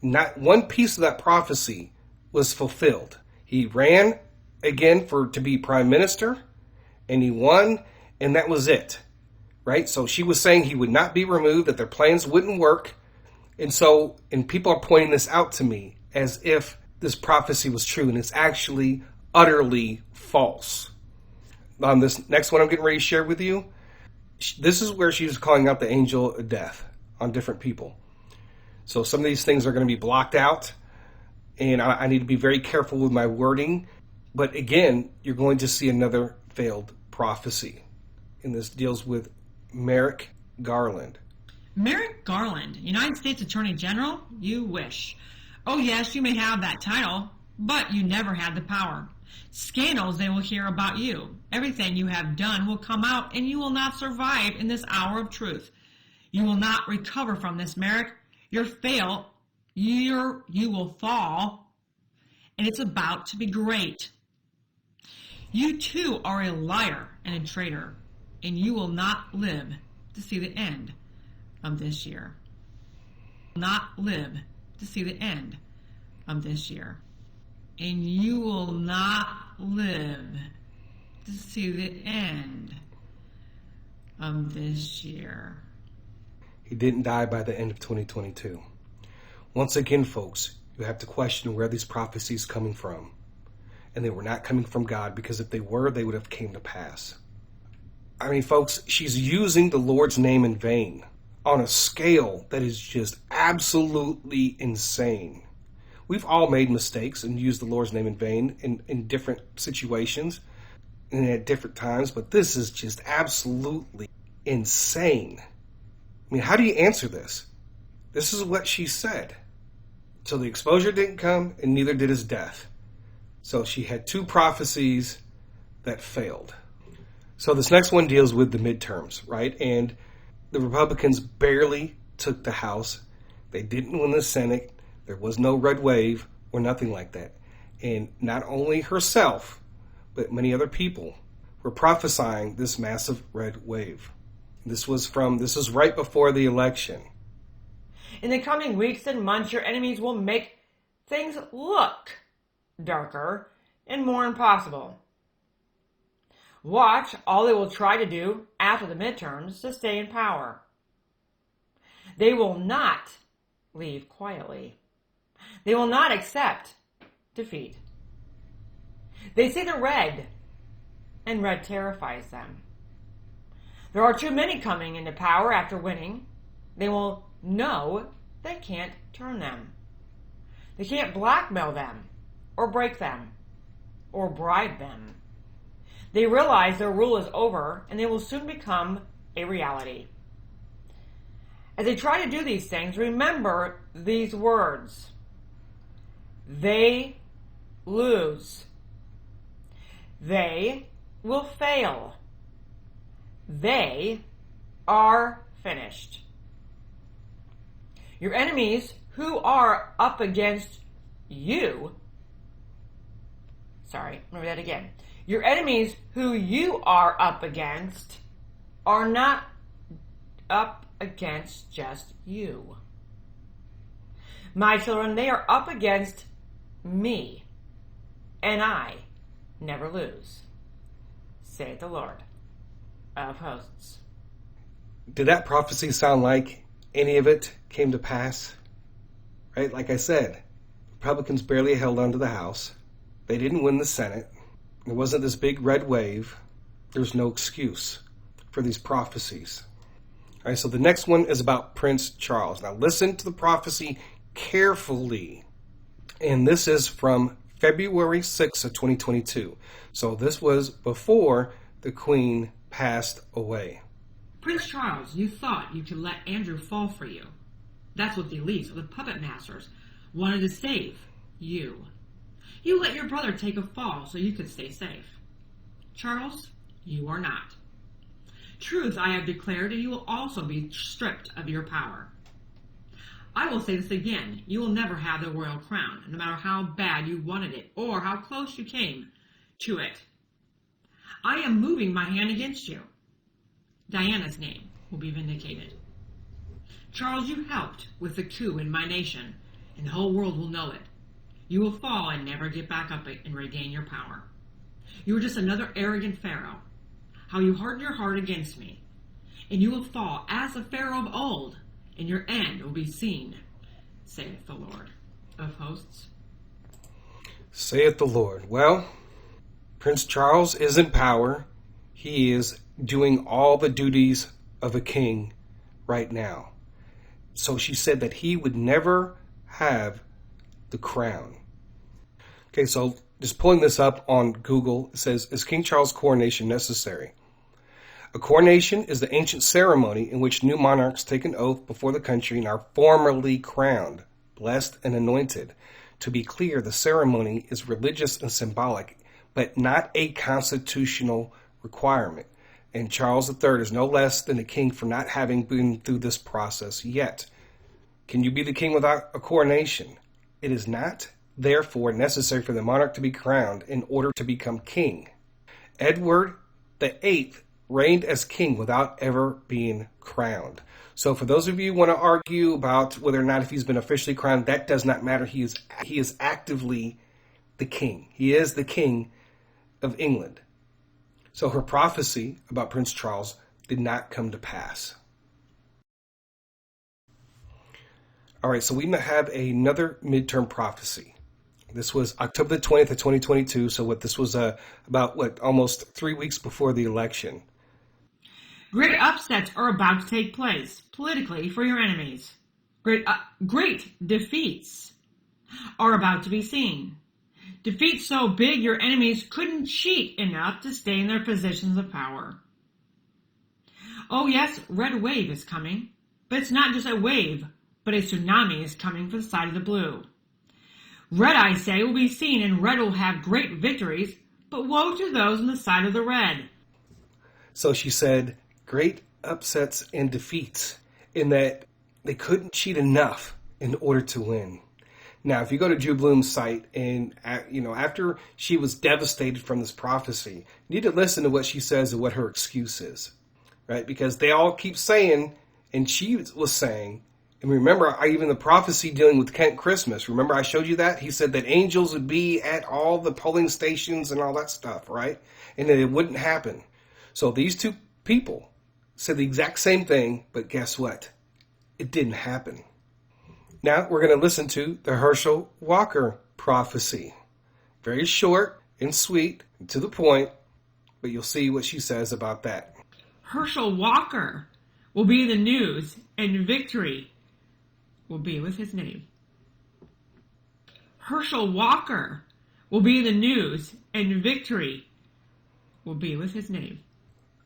Speaker 2: Not one piece of that prophecy was fulfilled. He ran again to be prime minister, and he won, and that was it. Right? So she was saying he would not be removed, that their plans wouldn't work. And people are pointing this out to me as if this prophecy was true, and it's actually utterly false. On this next one I'm getting ready to share with you, this is where she was calling out the angel of death on different people. So some of these things are going to be blocked out, and I need to be very careful with my wording. But again, you're going to see another failed prophecy. And this deals with Merrick Garland.
Speaker 6: Merrick Garland, United States Attorney General? You wish. Oh yes, you may have that title, but you never had the power. Scandals they will hear about you. Everything you have done will come out, and you will not survive in this hour of truth. You will not recover from this, Merrick. You will fall, and it's about to be great. You too are a liar and a traitor, and you will not live to see the end of this year. Not live to see the end of this year. And you will not live to see the end of this year.
Speaker 2: He didn't die by the end of 2022. Once again, folks, you have to question where these prophecies coming from. And they were not coming from God, because if they were, they would have came to pass. I mean, folks, she's using the Lord's name in vain on a scale that is just absolutely insane. We've all made mistakes and used the Lord's name in vain in different situations and at different times, but this is just absolutely insane. I mean, how do you answer this? This is what she said. So the exposure didn't come, and neither did his death. So she had 2 prophecies that failed. So this next one deals with the midterms, right? And the Republicans barely took the House. They didn't win the Senate. There was no red wave or nothing like that. And not only herself, but many other people were prophesying this massive red wave. This was right before the election.
Speaker 1: In the coming weeks and months, your enemies will make things look darker and more impossible. Watch all they will try to do after the midterms to stay in power. They will not leave quietly. They will not accept defeat. They see the red, and red terrifies them. There are too many coming into power after winning. They will know they can't turn them. They can't blackmail them, or break them, or bribe them. They realize their rule is over, and they will soon become a reality. As they try to do these things, remember these words. They lose. They will fail. They are finished. Your enemies who are up against you, remember that again. Your enemies who you are up against are not up against just you. My children, they are up against me, and I never lose, saith the Lord of hosts.
Speaker 2: Did that prophecy sound like any of it came to pass? Right? Like I said, Republicans barely held on to the House. They didn't win the Senate. There wasn't this big red wave. There's no excuse for these prophecies. All right, so the next one is about Prince Charles. Now listen to the prophecy carefully. And this is from February 6th of 2022. So this was before the Queen passed away.
Speaker 6: Prince Charles, you thought you could let Andrew fall for you. That's what the elites, or the puppet masters, wanted to save you. You let your brother take a fall so you could stay safe. Charles, you are not. Truth I have declared, and you will also be stripped of your power. I will say this again, you will never have the royal crown, no matter how bad you wanted it, or how close you came to it. I am moving my hand against you. Diana's name will be vindicated. Charles, you helped with the coup in my nation, and the whole world will know it. You will fall and never get back up and regain your power. You were just another arrogant pharaoh. How you hardened your heart against me. And you will fall as the pharaoh of old, and your end will be seen, saith the Lord of hosts.
Speaker 2: Saith the Lord. Well, Prince Charles is in power. He is doing all the duties of a king right now. So she said that he would never have the crown. Okay, so just pulling this up on Google, it says, is King Charles' coronation necessary? A coronation is the ancient ceremony in which new monarchs take an oath before the country and are formally crowned, blessed, and anointed. To be clear, the ceremony is religious and symbolic, but not a constitutional requirement. And Charles III is no less than a king for not having been through this process yet. Can you be the king without a coronation? It is not, therefore, necessary for the monarch to be crowned in order to become king. Edward VIII reigned as king without ever being crowned. So for those of you who want to argue about whether or not if he's been officially crowned, that does not matter. He is actively the king. He is the king of England. So her prophecy about Prince Charles did not come to pass. All right, so we have another midterm prophecy. This was October the 20th of 2022. So this was about almost 3 weeks before the election.
Speaker 6: Great upsets are about to take place politically for your enemies. Great defeats are about to be seen. Defeats so big your enemies couldn't cheat enough to stay in their positions of power. Oh yes, red wave is coming, but it's not just a wave, but a tsunami is coming for the side of the blue. Red, I say, will be seen, and red will have great victories, but woe to those on the side of the red.
Speaker 2: So she said, great upsets and defeats, in that they couldn't cheat enough in order to win. Now, if you go to Drew Bloom's site, and after she was devastated from this prophecy, you need to listen to what she says and what her excuse is, right? Because they all keep saying, and she was saying, And remember, even the prophecy dealing with Kent Christmas, remember I showed you that? He said that angels would be at all the polling stations and all that stuff, right? And that it wouldn't happen. So these two people said the exact same thing, but guess what? It didn't happen. Now we're going to listen to the Herschel Walker prophecy. Very short and sweet and to the point, but you'll see what she says about that.
Speaker 6: Herschel Walker will be the news, and victory will be with his name. Herschel Walker will be the news, and victory will be with his name.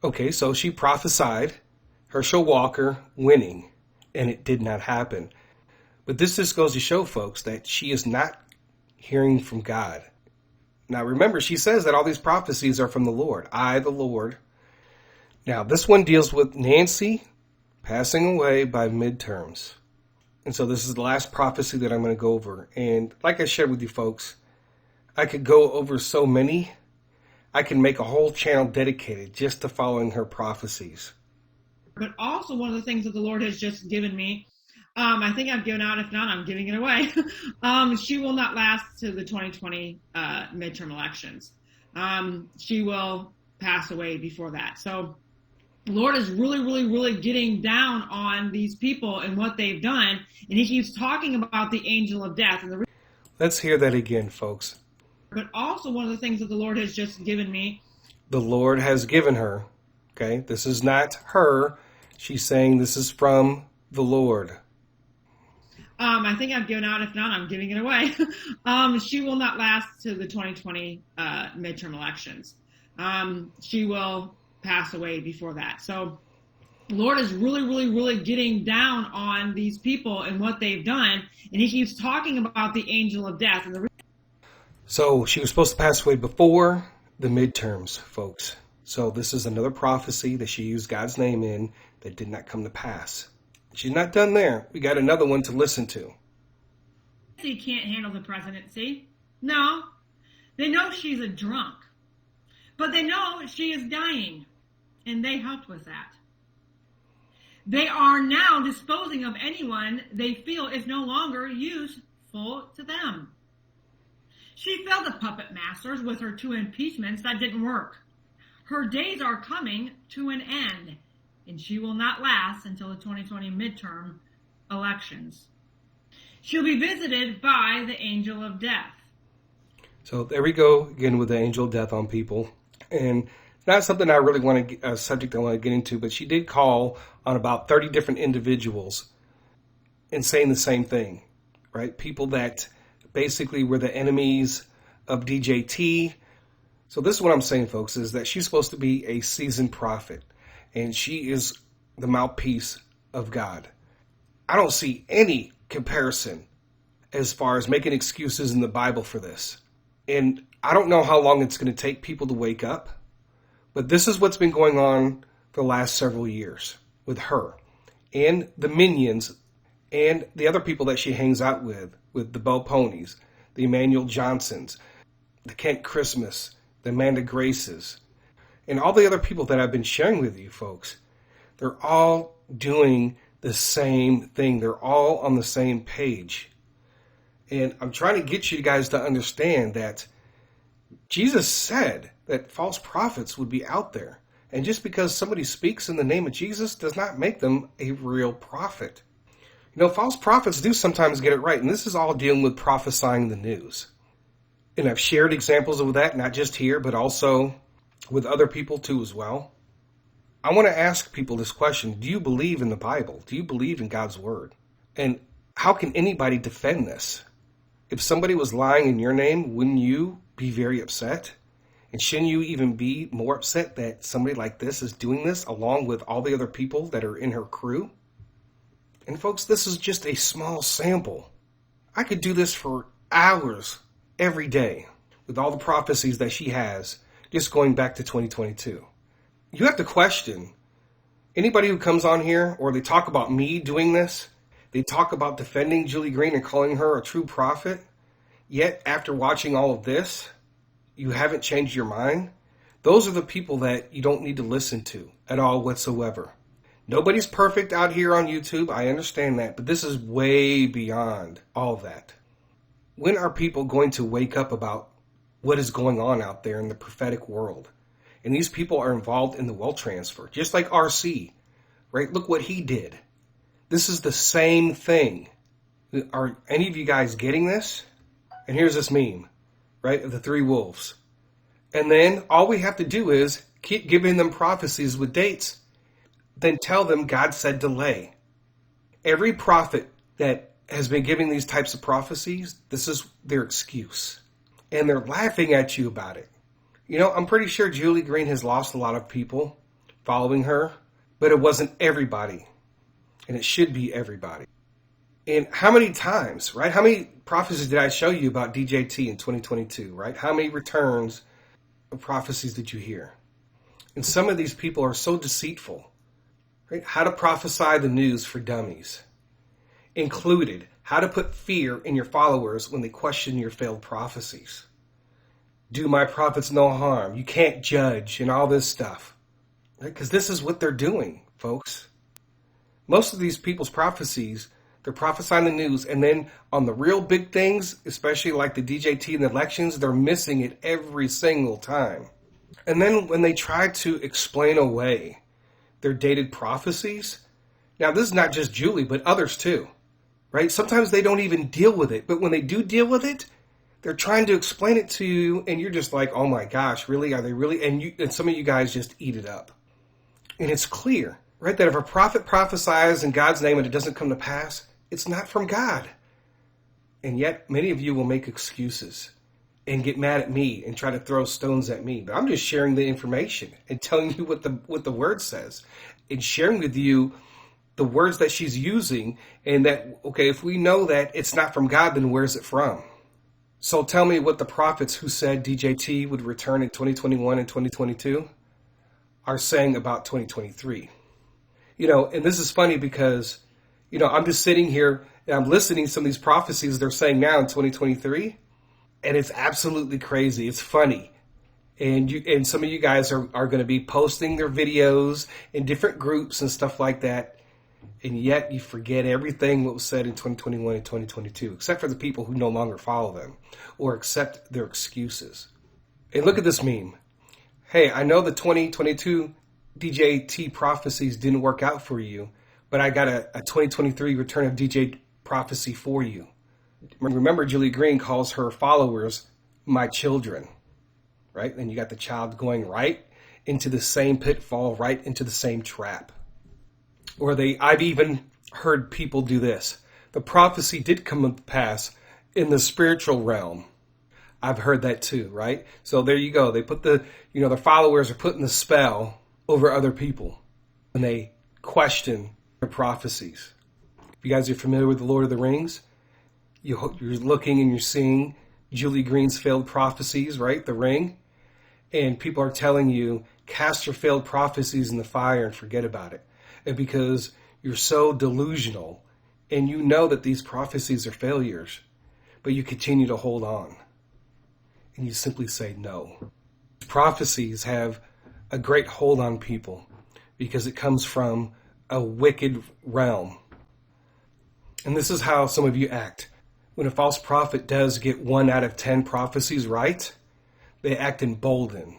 Speaker 2: Okay, so she prophesied Herschel Walker winning, and it did not happen. But this just goes to show, folks, that she is not hearing from God. Now, remember, she says that all these prophecies are from the Lord. I, the Lord. Now, this one deals with Nancy passing away by midterms. And so this is the last prophecy that I'm going to go over. And like I shared with you folks, I could go over so many. I can make a whole channel dedicated just to following her prophecies.
Speaker 4: But also one of the things that the Lord has just given me, I think I've given out. If not, I'm giving it away. She will not last to the 2020 midterm elections. She will pass away before that. So the Lord is really getting down on these people and what they've done. And he keeps talking about the angel of death. And
Speaker 2: Let's hear that again, folks.
Speaker 4: But also one of the things that the Lord has just given me.
Speaker 2: The Lord has given her. Okay, this is not her. She's saying this is from the Lord.
Speaker 4: I think I've given out. If not, I'm giving it away. She will not last to the 2020 midterm elections. She will pass away before that. So the Lord is really getting down on these people and what they've done. And he keeps talking about the angel of death. And
Speaker 2: So she was supposed to pass away before the midterms, folks. So this is another prophecy that she used God's name in that did not come to pass. She's not done there. We got another one to listen to.
Speaker 6: She can't handle the presidency. No. They know she's a drunk. But they know she is dying. And they helped with that. They are now disposing of anyone they feel is no longer useful to them. She failed the puppet masters with her 2 impeachments that didn't work. Her days are coming to an end, and she will not last until the 2020 midterm elections. She'll be visited by the angel of death.
Speaker 2: So there we go again with the angel of death on people. And not something I really want to, a subject I want to get into, but she did call on about 30 different individuals and saying the same thing, right? People that basically were the enemies of DJT. So this is what I'm saying, folks, is that she's supposed to be a seasoned prophet, and she is the mouthpiece of God. I don't see any comparison as far as making excuses in the Bible for this. And I don't know how long it's going to take people to wake up, but this is what's been going on for the last several years with her and the minions and the other people that she hangs out with the Bo Ponies, the Emmanuel Johnsons, the Kent Christmas, the Amanda Graces, and all the other people that I've been sharing with you folks. They're all doing the same thing. They're all on the same page. And I'm trying to get you guys to understand that Jesus said that false prophets would be out there. And just because somebody speaks in the name of Jesus does not make them a real prophet. You know, false prophets do sometimes get it right. And this is all dealing with prophesying the news. And I've shared examples of that, not just here, but also with other people too as well. I want to ask people this question. Do you believe in the Bible? Do you believe in God's word? And how can anybody defend this? If somebody was lying in your name, wouldn't you be very upset? And shouldn't you even be more upset that somebody like this is doing this along with all the other people that are in her crew? And folks, this is just a small sample. I could do this for hours every day with all the prophecies that she has, just going back to 2022. You have to question anybody who comes on here, or they talk about me doing this, they talk about defending Julie Green and calling her a true prophet, yet after watching all of this, you haven't changed your mind. Those are the people that you don't need to listen to at all whatsoever. Nobody's perfect out here on YouTube. I understand that, but this is way beyond all of that. When are people going to wake up about what is going on out there in the prophetic world? And these people are involved in the wealth transfer, just like RC, right? Look what he did. This is the same thing. Are any of you guys getting this? And here's this meme, right, of the three wolves. And then all we have to do is keep giving them prophecies with dates. Then tell them God said delay. Every prophet that has been giving these types of prophecies, this is their excuse. And they're laughing at you about it. You know, I'm pretty sure Julie Green has lost a lot of people following her, but it wasn't everybody. And it should be everybody. And how many times, right? How many prophecies did I show you about DJT in 2022, right? How many returns of prophecies did you hear? And some of these people are so deceitful, right? How to prophesy the news for dummies. Included, how to put fear in your followers when they question your failed prophecies. Do my prophets no harm? You can't judge and all this stuff. Right? Because this is what they're doing, folks. Most of these people's prophecies, they're prophesying the news, and then on the real big things, especially like the DJT and the elections, they're missing it every single time. And then when they try to explain away their dated prophecies, now this is not just Julie, but others too, right? Sometimes they don't even deal with it, but when they do deal with it, they're trying to explain it to you, and you're just like, oh my gosh, really? Are they really? And some of you guys just eat it up. And it's clear, right, that if a prophet prophesies in God's name and it doesn't come to pass, it's not from God. And yet, many of you will make excuses and get mad at me and try to throw stones at me. But I'm just sharing the information and telling you what the word says and sharing with you the words that she's using, and that, okay, if we know that it's not from God, then where's it from? So tell me what the prophets who said DJT would return in 2021 and 2022 are saying about 2023. You know, and this is funny because, you know, I'm just sitting here and I'm listening to some of these prophecies they're saying now in 2023, and it's absolutely crazy. It's funny. And some of you guys are going to be posting their videos in different groups and stuff like that. And yet you forget everything what was said in 2021 and 2022, except for the people who no longer follow them or accept their excuses. And look at this meme. Hey, I know the 2022 DJT prophecies didn't work out for you, but I got a 2023 return of DJ prophecy for you. Remember, Julie Green calls her followers my children, right? And you got the child going right into the same pitfall, right into the same trap. Or I've even heard people do this. The prophecy did come to pass in the spiritual realm. I've heard that too, right? So there you go. They put the followers are putting the spell over other people when they question their prophecies. If you guys are familiar with the Lord of the Rings, you're looking and you're seeing Julie Green's failed prophecies, right? The ring. And people are telling you, cast your failed prophecies in the fire and forget about it. And because you're so delusional and you know that these prophecies are failures, but you continue to hold on. And you simply say no. Prophecies have a great hold on people because it comes from a wicked realm. And this is how some of you act. When a false prophet does get 1 out of 10 prophecies right, they act emboldened.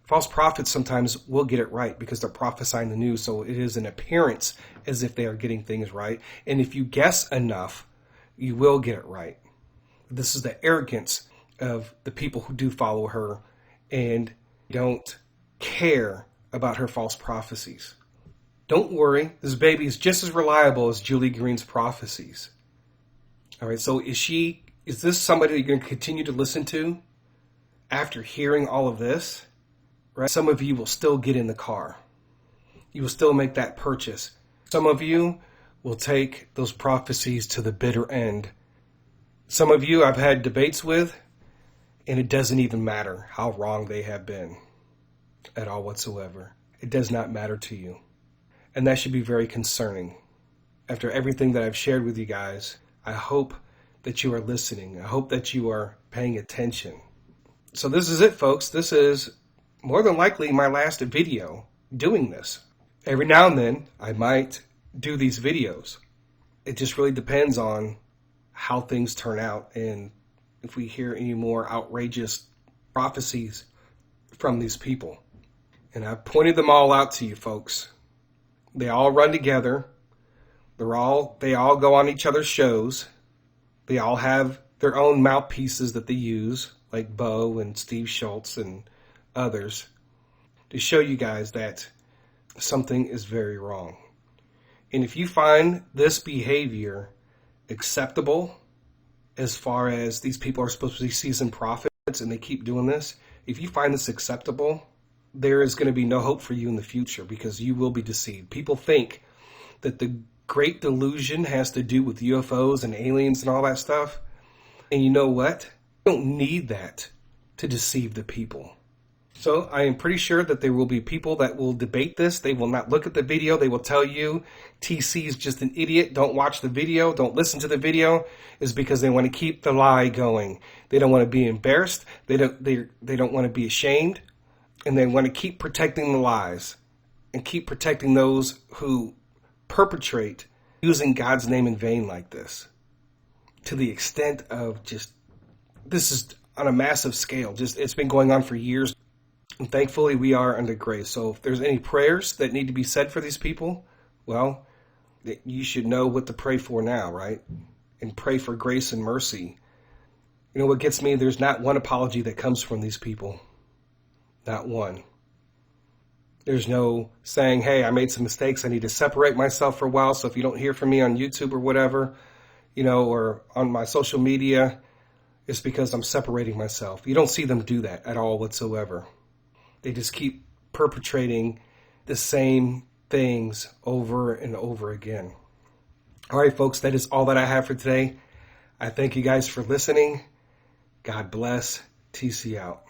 Speaker 2: False prophets sometimes will get it right because they're prophesying the news, so it is an appearance as if they are getting things right. And if you guess enough, you will get it right. This is the arrogance of the people who do follow her and don't care about her false prophecies. Don't worry, this baby is just as reliable as Julie Green's prophecies. All right, so is this somebody that you're going to continue to listen to after hearing all of this? Right? Some of you will still get in the car. You will still make that purchase. Some of you will take those prophecies to the bitter end. Some of you I've had debates with, and it doesn't even matter how wrong they have been at all whatsoever. It does not matter to you. And that should be very concerning. After everything that I've shared with you guys, I hope that you are listening. I hope that you are paying attention. So this is it, folks. This is more than likely my last video doing this. Every now and then, I might do these videos. It just really depends on how things turn out and if we hear any more outrageous prophecies from these people. And I've pointed them all out to you folks. They all run together. They all go on each other's shows. They all have their own mouthpieces that they use, like Bo and Steve Schultz and others, to show you guys that something is very wrong. And if you find this behavior acceptable, as far as these people are supposed to be seasoned prophets and they keep doing this, if you find this acceptable, there is going to be no hope for you in the future because you will be deceived. People think that the great delusion has to do with UFOs and aliens and all that stuff. And you know what? You don't need that to deceive the people. So I am pretty sure that there will be people that will debate this. They will not look at the video. They will tell you TC is just an idiot. Don't watch the video. Don't listen to the video. Is because they want to keep the lie going. They don't want to be embarrassed. They don't want to be ashamed. And they want to keep protecting the lies and keep protecting those who perpetrate using God's name in vain like this. To the extent of just, this is on a massive scale. Just, it's been going on for years. And thankfully, we are under grace. So if there's any prayers that need to be said for these people, well, you should know what to pray for now, right? And pray for grace and mercy. You know what gets me? There's not one apology that comes from these people. Not one. There's no saying, hey, I made some mistakes. I need to separate myself for a while. So if you don't hear from me on YouTube or whatever, or on my social media, it's because I'm separating myself. You don't see them do that at all whatsoever. They just keep perpetrating the same things over and over again. All right, folks, that is all that I have for today. I thank you guys for listening. God bless. TC out.